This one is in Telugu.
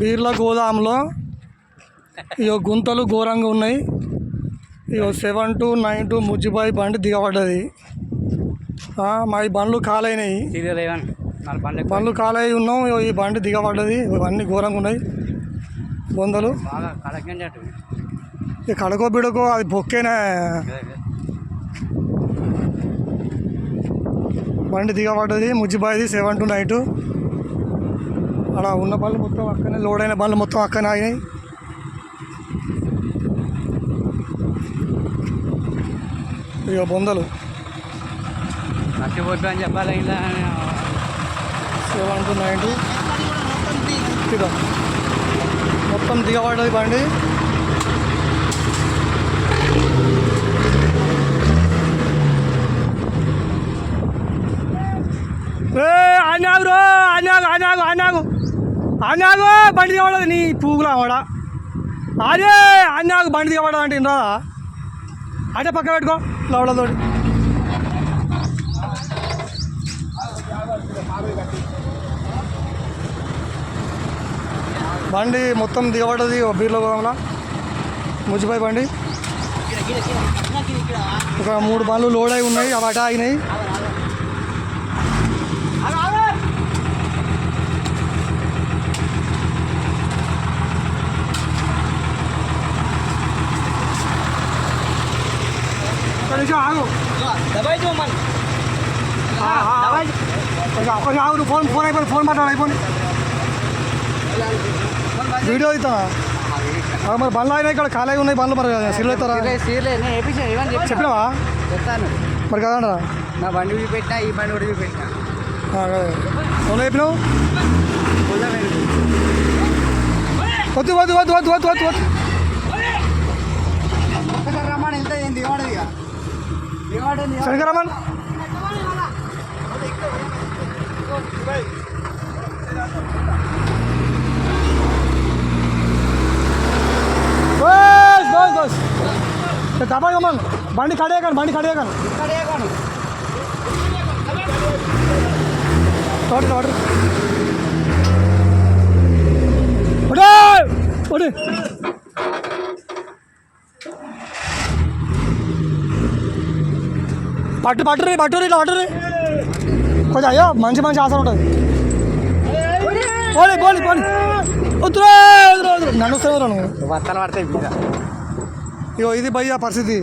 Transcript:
బీర్ల గోదాంలో ఇగో గుంతలు ఘోరంగా ఉన్నాయి. ఇగో 7-9 ముజ్జిబాయి బండి దిగబడ్డది. మా ఈ బండ్లు కాలైనాయి, బండ్లు కాలై ఉన్నాం. ఈ బండి దిగబడ్డది. ఇవన్నీ ఘోరంగా ఉన్నాయి బొందలు. ఇక కడకో బిడకో అది బొక్కేనే. బండి దిగబడ్డది ముజ్జిబాయిది 7-9. అలా ఉన్న బండ్లు మొత్తం అక్కనే, లోడ్ అయిన బండ్లు మొత్తం అక్కనే ఆగినాయి. ఇక బొందలు 7-9 మొత్తం దిగబడ్డది బండి. అన్నాగు అన్నాగు అన్నాగు అన్నాగు అన్నాగు బండి దిగబడదు. నీ పూగులా వాడ అదే అన్నాగు బండి దిగబడదు అంటే రాదా? అదే పక్క పెట్టుకో లవడతో. బండి మొత్తం దిగబడ్డది బీర్ల గోదాంలో ముజ్జిబాయి బండి. ఒక 3 బండ్లు లోడ్ అయి ఉన్నాయి, అవి అట ఆగినాయి. ఆగు ఆగు, ఫోన్ అయిపోయింది, ఫోన్ మాట్లాడు అయిపోయింది. వీడియో అవుతా మరి బండ్లు అయినా ఇక్కడ ఖాళీ ఉన్నాయి బండ్లు. మరి సీర్లు అవుతారా? చెప్పినావా మరి కదా నా బండి పెట్టినా, ఈ బండి కూడా పెట్టినా. ఫోన్లో చెప్పినావు? వద్దు వద్దు వద్దు వద్దు వద్దు వద్దు వద్దు రమ్మని ఎంత దిగబడదు. సరిగ్గా రమ్మని. దబాయి కమ్మన్ బండి కడేయగాను, బండి కడేయగాను. పట్టురి పట్టురి ఇట్లా పట్టురి కొంచెం. అయ్యో మంచి మంచి ఆసన ఉంటుంది. పోనీ పోనీ పోనీ వద్దురా నన్ను వస్తాను నువ్వు. వస్తాను పడతాయి. ఇగో ఇది భయ్యా పరిస్థితి.